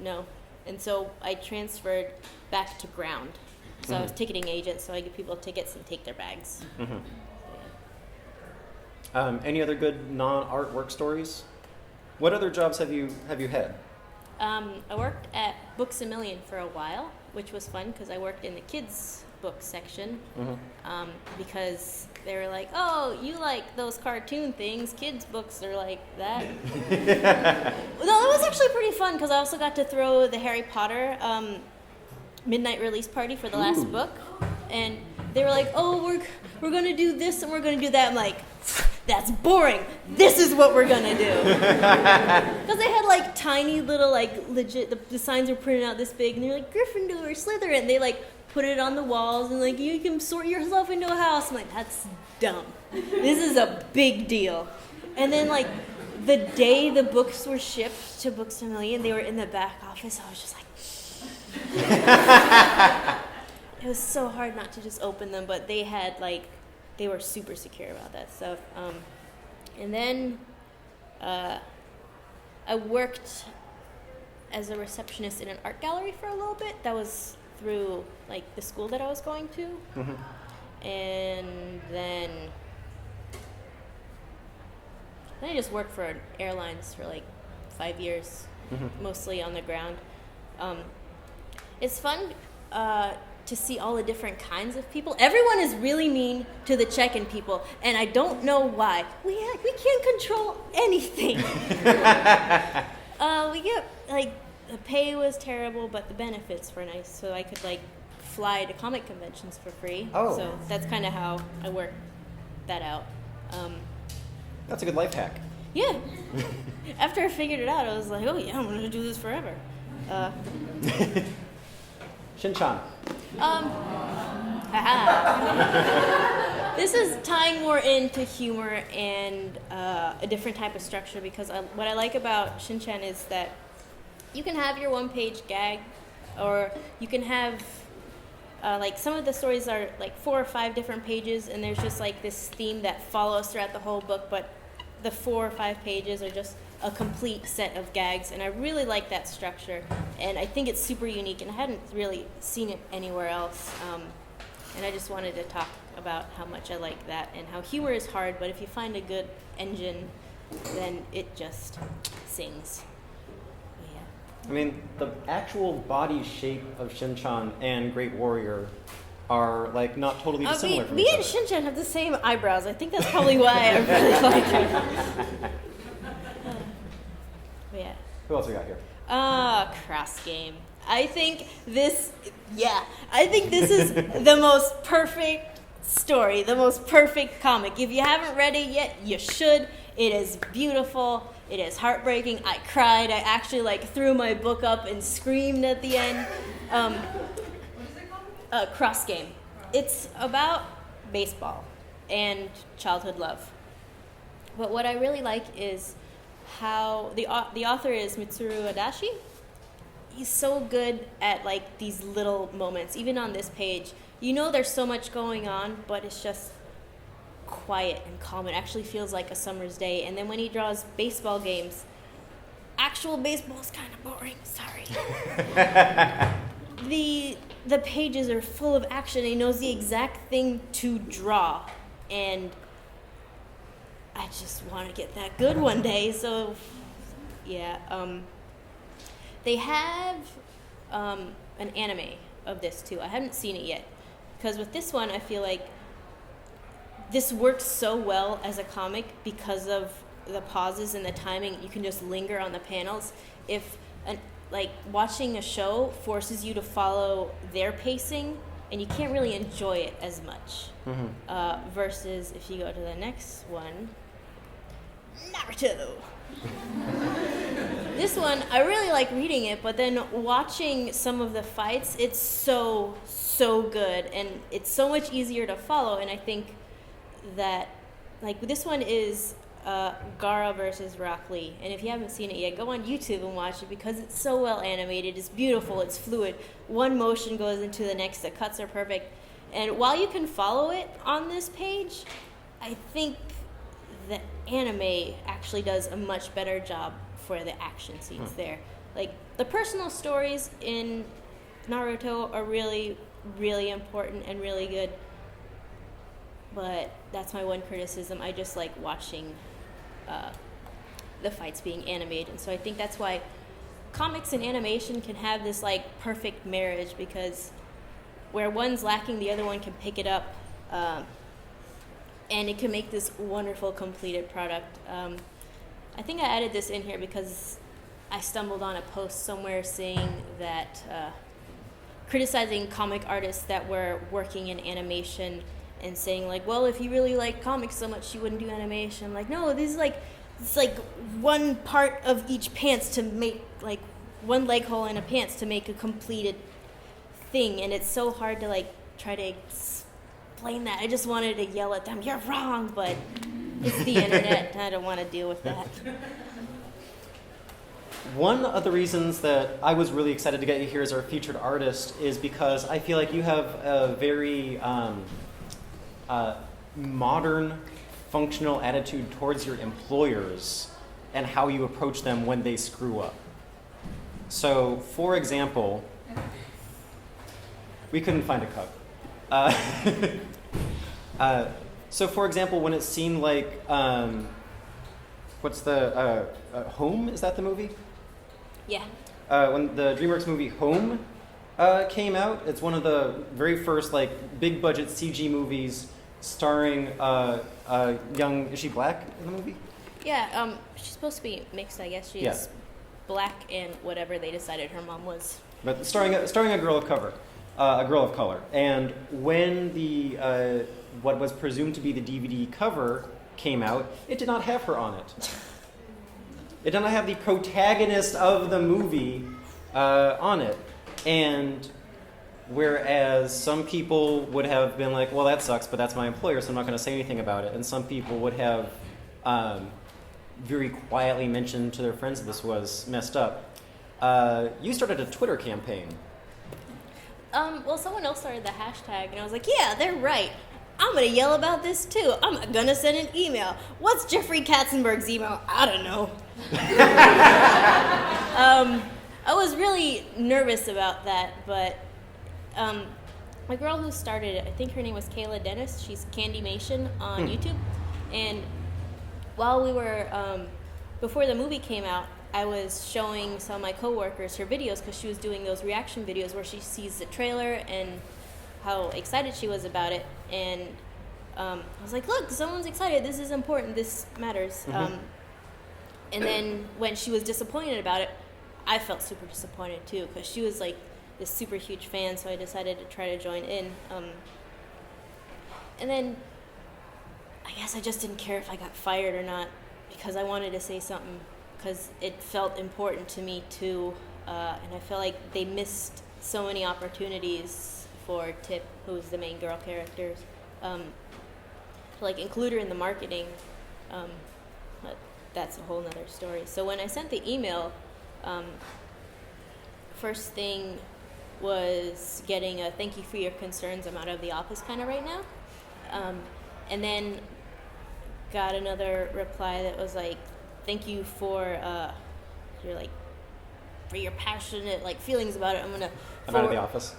no. And so I transferred back to ground. So I was ticketing agent, so I give people tickets and take their bags. Mm-hmm. Any other good non-art work stories? What other jobs have you had? I worked at Books A Million for a while, which was fun because I worked in the kids' book section. Mm-hmm. Because they were like, oh, you like those cartoon things, kids' books are like that. No, it was actually pretty fun because I also got to throw the Harry Potter midnight release party for the last book, and they were like, oh, we're gonna do this and we're gonna do that. I'm like, that's boring. This is what we're gonna do. Because they had like tiny little like legit, the signs were printed out this big, and they're like Gryffindor, Slytherin. And they like put it on the walls and like you can sort yourself into a house. I'm like, that's dumb. This is a big deal. And then like the day the books were shipped to Books A Million, they were in the back office. I was just like. It was so hard not to just open them, but they were super secure about that stuff. And then I worked as a receptionist in an art gallery for a little bit. That was through like the school that I was going to. Mm-hmm. And then I just worked for airlines for like 5 years, mostly on the ground. It's fun to see all the different kinds of people. Everyone is really mean to the check-in people, and I don't know why. We can't control anything. We get, like, the pay was terrible, but the benefits were nice, so I could, like, fly to comic conventions for free. Oh. So that's kind of how I worked that out. That's a good life hack. Yeah. After I figured it out, I was like, oh, yeah, I'm going to do this forever. Shin-chan. This is tying more into humor and a different type of structure because what I like about Shin-chan is that you can have your one-page gag, or you can have like some of the stories are like 4 or 5 different pages, and there's just like this theme that follows throughout the whole book, but the 4 or 5 pages are just a complete set of gags, and I really like that structure, and I think it's super unique, and I hadn't really seen it anywhere else, and I just wanted to talk about how much I like that, and how humor is hard, but if you find a good engine, then it just sings. Yeah. I mean, the actual body shape of Shin-chan and Great Warrior are like not totally dissimilar from each me and other. Shinchan have the same eyebrows. I think that's probably why I really like it. But yeah. Who else we got here? Cross game. I think this is the most perfect story, the most perfect comic. If you haven't read it yet, you should. It is beautiful. It is heartbreaking. I cried. I actually threw my book up and screamed at the end. What is it called? Cross game. It's about baseball and childhood love. But what I really like is how the author is Mitsuru Adachi. He's so good at these little moments. Even on this page, there's so much going on, but it's just quiet and calm. It actually feels like a summer's day. And then when he draws baseball games, actual baseball is kind of boring. Sorry. The pages are full of action. He knows the exact thing to draw, and I just want to get that good one day. So, yeah. They have an anime of this too. I haven't seen it yet, because with this one, I feel like this works so well as a comic because of the pauses and the timing. You can just linger on the panels. If watching a show forces you to follow their pacing, and you can't really enjoy it as much. Mm-hmm. Versus if you go to the next one, Naruto. This one, I really like reading it, but then watching some of the fights, it's so good, and it's so much easier to follow. And I think that this one is Gara versus Rock Lee, and if you haven't seen it yet, go on YouTube and watch it, because it's so well animated. It's beautiful. It's fluid. One motion goes into the next. The cuts are perfect. And while you can follow it on this page, I think the anime actually does a much better job for the action scenes there. The personal stories in Naruto are really, really important and really good. But that's my one criticism. I just like watching the fights being animated. And so I think that's why comics and animation can have this perfect marriage, because where one's lacking, the other one can pick it up. And it can make this wonderful completed product. I think I added this in here because I stumbled on a post somewhere saying that criticizing comic artists that were working in animation and saying well, if you really like comics so much, you wouldn't do animation. No, this is it's one part of each pants to make one leg hole in a pants to make a completed thing, and it's so hard to try to explain that. I just wanted to yell at them, "You're wrong," but it's the internet. I don't want to deal with that. One of the reasons that I was really excited to get you here as our featured artist is because I feel like you have a very modern, functional attitude towards your employers and how you approach them when they screw up. So, for example, we couldn't find a cup. So, for example, when it seemed what's the Home? Is that the movie? Yeah. When the DreamWorks movie Home came out, it's one of the very first big budget CG movies starring young. Is she black in the movie? Yeah. She's supposed to be mixed, I guess. She's black and whatever they decided her mom was. But starring a girl of color. And when the what was presumed to be the DVD cover came out, it did not have her on it. It did not have the protagonist of the movie on it. And whereas some people would have been like, well, that sucks, but that's my employer, so I'm not going to say anything about it. And some people would have very quietly mentioned to their friends that this was messed up. You started a Twitter campaign. Well, someone else started the hashtag, and I was like, yeah, they're right. I'm going to yell about this, too. I'm going to send an email. What's Jeffrey Katzenberg's email? I don't know. I was really nervous about that, but my girl who started it, I think her name was Kayla Dennis. She's Candymation on YouTube. And while we were, before the movie came out, I was showing some of my coworkers her videos because she was doing those reaction videos where she sees the trailer and how excited she was about it, and I was like, look, someone's excited. This is important. This matters. And then when she was disappointed about it, I felt super disappointed too, because she was like this super huge fan, so I decided to try to join in. And then I guess I just didn't care if I got fired or not, because I wanted to say something, because it felt important to me too, and I felt like they missed so many opportunities for Tip, who's the main girl character, to like include her in the marketing, but that's a whole nother story. So when I sent the email, first thing was getting a thank you for your concerns, I'm out of the office kind of right now, and then got another reply that was like, thank you for your like for your passionate like feelings about it. I'm out of the office.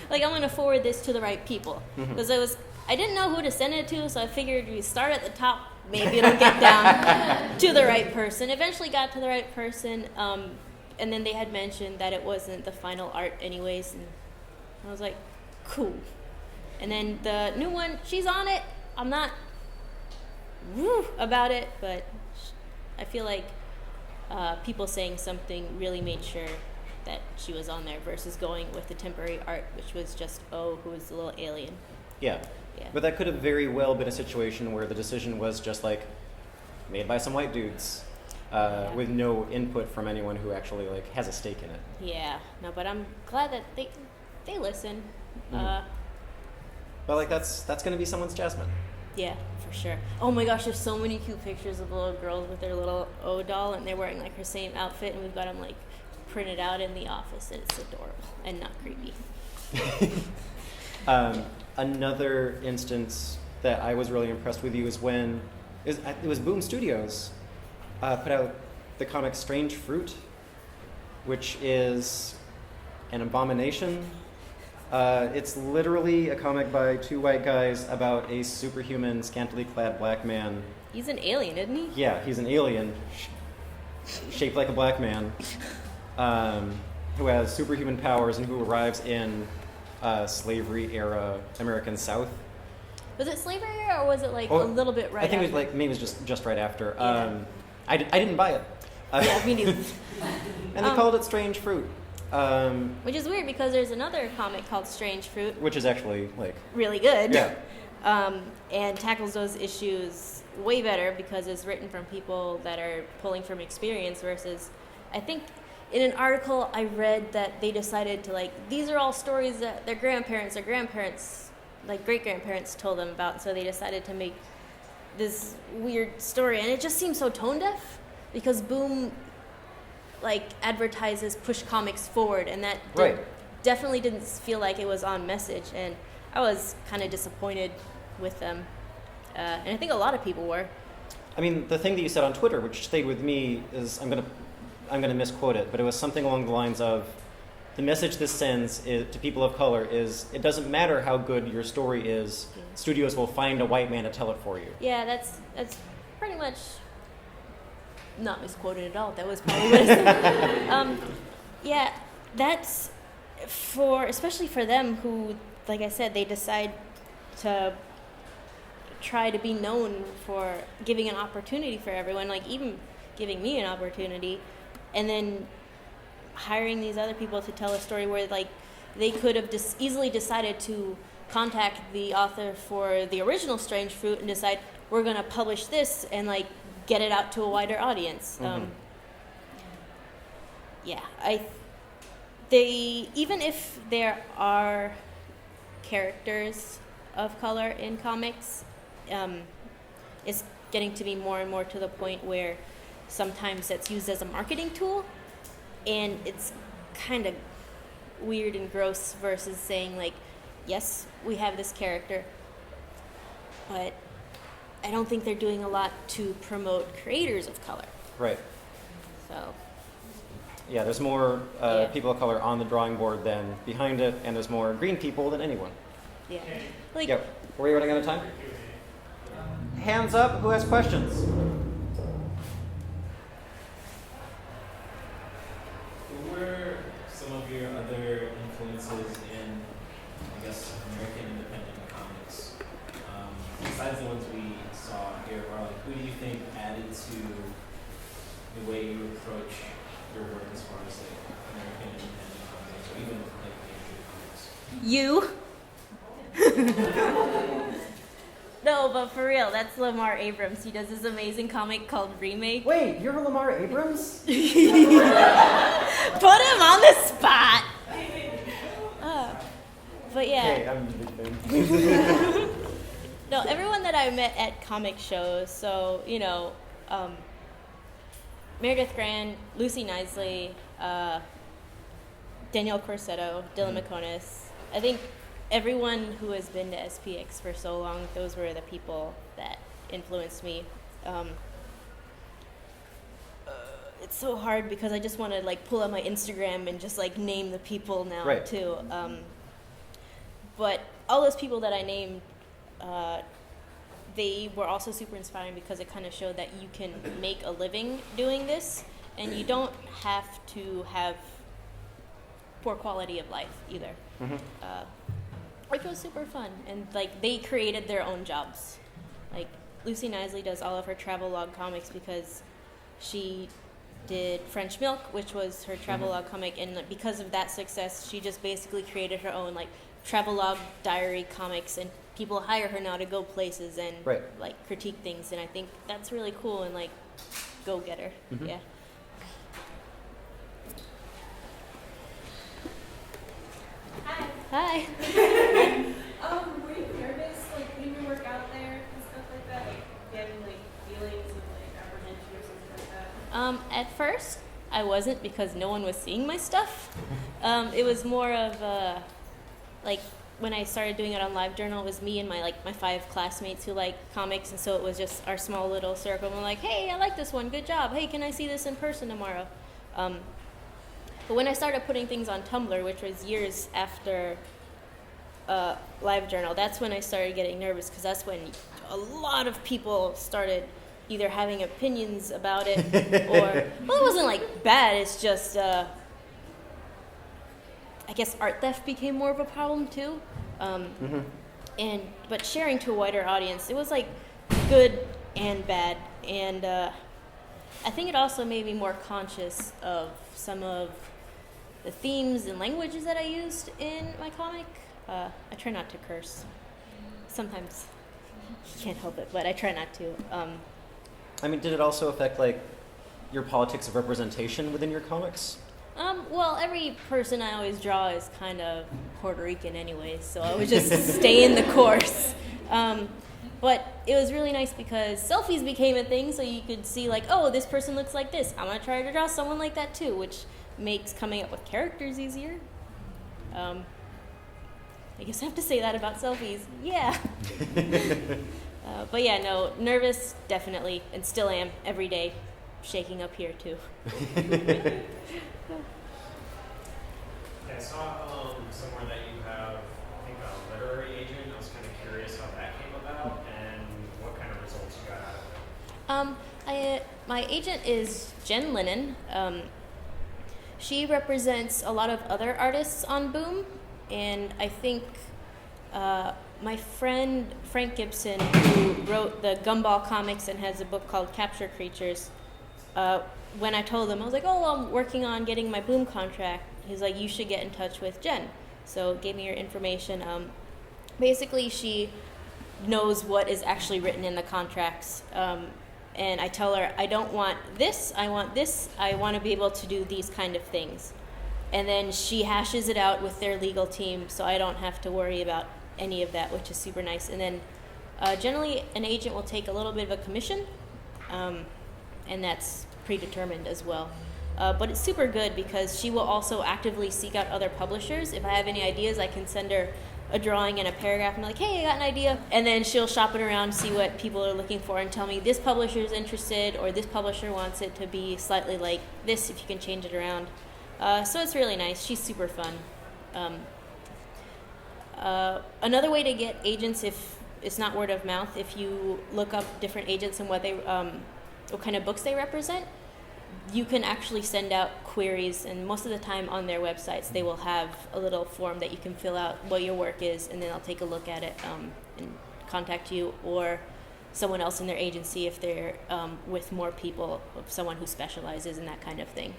Like, I'm gonna forward this to the right people, because I didn't know who to send it to, so I figured we start at the top, maybe it'll get down to the right person. Eventually got to the right person, and then they had mentioned that it wasn't the final art anyways, and I was like, cool. And then the new one, she's on it. I'm not woo about it, but I feel like people saying something really made sure that she was on there versus going with the temporary art, which was just, who was the little alien. Yeah. But that could have very well been a situation where the decision was just like made by some white dudes with no input from anyone who actually like has a stake in it. Yeah. No, but I'm glad that they listen. But like that's going to be someone's Jasmine. Yeah, for sure. Oh my gosh, there's so many cute pictures of little girls with their little O doll, and they're wearing like her same outfit, and we've got them like printed out in the office, and it's adorable and not creepy. Another instance that I was really impressed with you is when it was Boom Studios put out the comic Strange Fruit, which is an abomination. It's literally a comic by two white guys about a superhuman, scantily clad black man. He's an alien, isn't he? Yeah, he's an alien shaped like a black man who has superhuman powers and who arrives in slavery-era American South. Was it slavery era, or was it like a little bit right I think after? it was like maybe it was just right after. Yeah. I didn't buy it. Yeah, me neither. And they called it Strange Fruit. Which is weird, because there's another comic called Strange Fruit, Which is actually like really good. Yeah. And tackles those issues way better because it's written from people that are pulling from experience versus, I think in an article I read that they decided to like, these are all stories that their grandparents or grandparents, like great-grandparents told them about, so they decided to make this weird story, and it just seems so tone deaf because Boom like advertises push comics forward, and that definitely didn't feel like it was on message, and I was kind of disappointed with them, and I think a lot of people were. I mean, the thing that you said on Twitter, which stayed with me, is I'm gonna misquote it, but it was something along the lines of, the message this sends to people of color is, it doesn't matter how good your story is, studios will find a white man to tell it for you. Yeah, that's pretty much not misquoted at all. That was probably what I said. Yeah, that's especially for them who, like I said, they decide to try to be known for giving an opportunity for everyone, like even giving me an opportunity, and then hiring these other people to tell a story where like they could have easily decided to contact the author for the original Strange Fruit and decide, we're going to publish this and like get it out to a wider audience. Even if there are characters of color in comics, it's getting to be more and more to the point where sometimes it's used as a marketing tool, and it's kind of weird and gross versus saying like, yes, we have this character, but I don't think they're doing a lot to promote creators of color. Right. So. Yeah, there's more people of color on the drawing board than behind it, and there's more green people than anyone. Yeah. Like. Yep. Were you running out of time? Hands up, who has questions? Who were some of your other influences in, I guess, besides the ones we saw here, are like, who do you think added to the way you approach your work as far as like American independent comics, or even like major comics? You? No, but for real, that's Lamar Abrams. He does this amazing comic called Remake. Wait, you're Lamar Abrams? Put him on the spot. But yeah. Hey, I'm the big fan. No, everyone that I met at comic shows, so, Meredith Grant, Lucy Knisley, Danielle Corsetto, Dylan McConis. I think everyone who has been to SPX for so long, those were the people that influenced me. It's so hard because I just want to pull out my Instagram and just name the people now right. too. But all those people that I named, they were also super inspiring because it kind of showed that you can make a living doing this, and you don't have to have poor quality of life either. Mm-hmm. It was super fun, and they created their own jobs. Lucy Knisley does all of her travelogue comics because she did French Milk, which was her travelogue comic, and because of that success, she just basically created her own travelogue diary comics, and people hire her now to go places and right. Critique things, and I think that's really cool and go get her. Mm-hmm. Yeah. Hi. Were you nervous, putting your work out there and stuff like that? Getting feelings of apprehension or something like that? At first, I wasn't because no one was seeing my stuff. It was more of when I started doing it on LiveJournal, it was me and my 5 classmates who like comics, and so it was just our small little circle. And we're like, hey, I like this one, good job. Hey, can I see this in person tomorrow? But when I started putting things on Tumblr, which was years after LiveJournal, that's when I started getting nervous because that's when a lot of people started either having opinions about it or, well, it wasn't bad, it's just, I guess art theft became more of a problem too. But sharing to a wider audience, it was good and bad. And I think it also made me more conscious of some of the themes and languages that I used in my comic. I try not to curse. Sometimes you can't help it, but I try not to. Did it also affect your politics of representation within your comics? Well, every person I always draw is kind of Puerto Rican anyway, so I would just stay in the course. But it was really nice because selfies became a thing, so you could see oh, this person looks like this. I'm going to try to draw someone like that too, which makes coming up with characters easier. I guess I have to say that about selfies. Yeah. But yeah, no, nervous, definitely, and still am every day, shaking up here too. I saw somewhere that you have, I think, a literary agent. I was kind of curious how that came about and what kind of results you got out of it. My agent is Jen Lennon. She represents a lot of other artists on Boom, and I think my friend Frank Gibson, who wrote the Gumball comics and has a book called Capture Creatures, when I told him, I was like, oh, I'm working on getting my Boom contract. He's like, you should get in touch with Jen. So gave me her information. Basically, she knows what is actually written in the contracts. And I tell her, I don't want this, I want this, I want to be able to do these kind of things. And then she hashes it out with their legal team, so I don't have to worry about any of that, which is super nice. And then generally, an agent will take a little bit of a commission, and that's predetermined as well. But it's super good because she will also actively seek out other publishers. If I have any ideas, I can send her a drawing and a paragraph and be like, hey, I got an idea. And then she'll shop it around, see what people are looking for, and tell me this publisher is interested or this publisher wants it to be slightly like this if you can change it around. So it's really nice. She's super fun. Another way to get agents, if it's not word of mouth, if you look up different agents and what kind of books they represent, you can actually send out queries, and most of the time on their websites they will have a little form that you can fill out what your work is, and then I'll take a look at it and contact you, or someone else in their agency if they're with more people, someone who specializes in that kind of thing.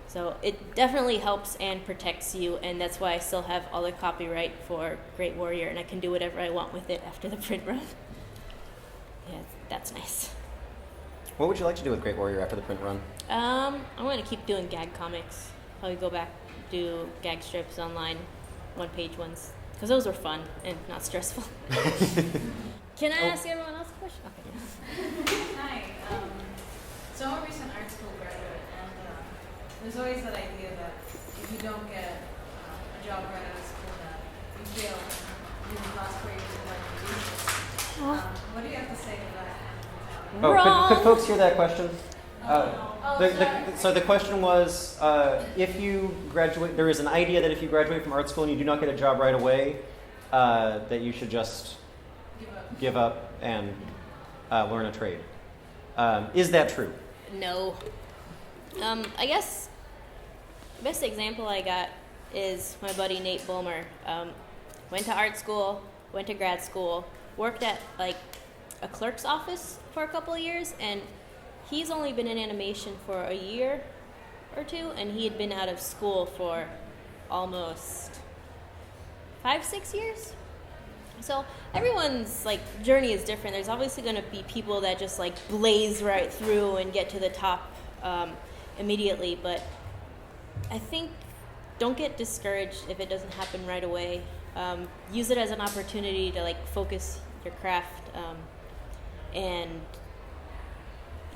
So it definitely helps and protects you, and that's why I still have all the copyright for Great Warrior, and I can do whatever I want with it after the print run. Yeah, that's nice. What would you like to do with Great Warrior after the print run? I'm going to keep doing gag comics. Probably go back, do gag strips online, one-page ones, because those were fun and not stressful. Can I ask everyone else a question? Okay. Hi. So I'm a recent art school graduate, and there's always that idea that if you don't get a job right out of school, that you feel you've lost 4 years of life to do this. What do you have to say to that? Could folks hear that question? So the question was, if you graduate, there is an idea that if you graduate from art school and you do not get a job right away, that you should just give up and learn a trade. Is that true? No. I guess the best example I got is my buddy Nate Bulmer. Went to art school, went to grad school, worked at like a clerk's office for a couple of years, and he's only been in animation for a year or two, and he had been out of school for almost 5-6 years. So everyone's like journey is different. There's obviously going to be people that just like blaze right through and get to the top immediately, but I think don't get discouraged if it doesn't happen right away. Use it as an opportunity to like focus your craft and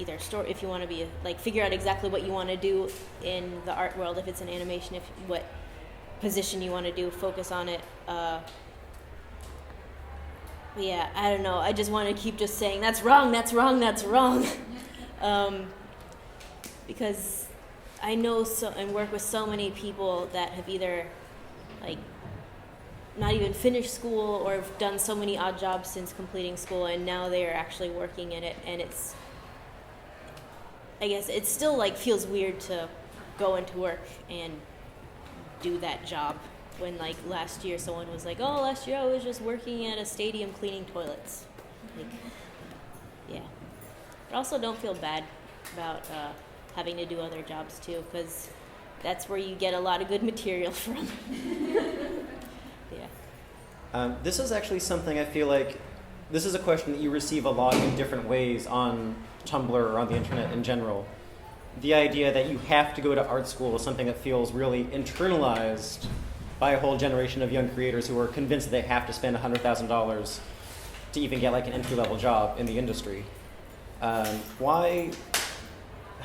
either store if you want to be like figure out exactly what you want to do in the art world. If it's an animation, if what position you want to do, focus on it. Yeah, I don't know. I just want to keep just saying that's wrong, that's wrong, that's wrong, because I know and work with so many people that have either like not even finished school or have done so many odd jobs since completing school, and now they are actually working in it, and I guess it still like feels weird to go into work and do that job when like last year someone was like, oh, last year I was just working at a stadium cleaning toilets. Like, yeah. But also don't feel bad about having to do other jobs too, because that's where you get a lot of good material from. Yeah. This is actually something I feel like this is a question that you receive a lot in different ways on Tumblr or on the internet in general. The idea that you have to go to art school is something that feels really internalized by a whole generation of young creators who are convinced that they have to spend $100,000 to even get like an entry-level job in the industry. How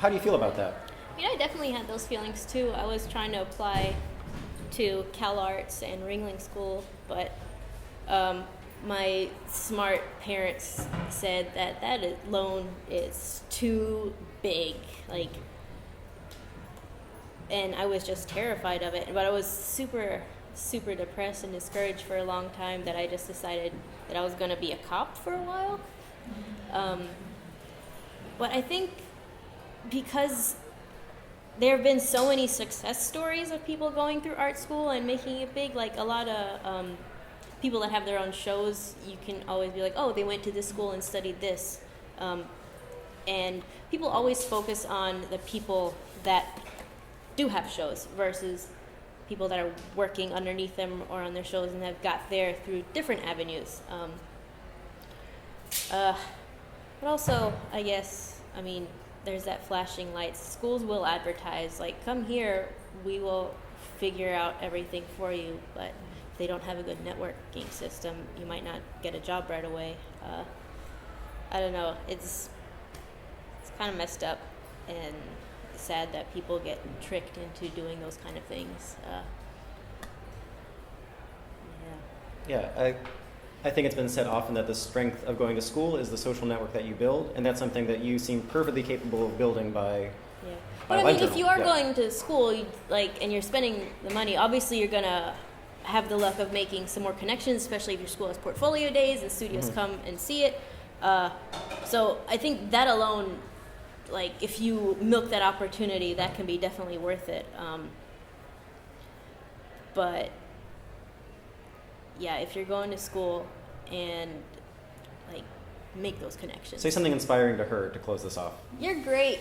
do you feel about that? I definitely had those feelings too. I was trying to apply to CalArts and Ringling School, but my smart parents said that loan is too big, and I was just terrified of it. But I was super, super depressed and discouraged for a long time that I just decided that I was going to be a cop for a while. But I think because there have been so many success stories of people going through art school and making it big, like a lot of people that have their own shows, you can always be like, oh, they went to this school and studied this. And people always focus on the people that do have shows versus people that are working underneath them or on their shows and have got there through different avenues. But also, I guess, there's that flashing lights. Schools will advertise, like, come here, we will figure out everything for you. But if they don't have a good networking system, you might not get a job right away. I don't know. It's kind of messed up and sad that people get tricked into doing those kind of things. Yeah, I think it's been said often that the strength of going to school is the social network that you build, and that's something that you seem perfectly capable of building by. Yeah, but if you are going to school, and you're spending the money, obviously you're gonna have the luck of making some more connections, especially if your school has portfolio days and studios come and see it. So I think that alone, if you milk that opportunity, that can be definitely worth it. But yeah, if you're going to school and like make those connections. Say something inspiring to her to close this off. You're great.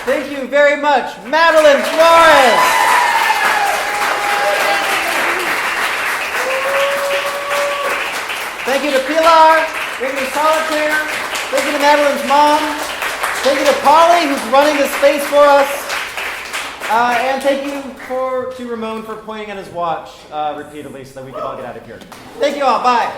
Thank you very much, Madeleine Flores. Thank you to Pilar. Thank you to Solitaire. Thank you to Madeleine's mom. Thank you to Polly, who's running this space for us. And thank you to Ramon for pointing at his watch repeatedly so that we could all get out of here. Thank you all. Bye.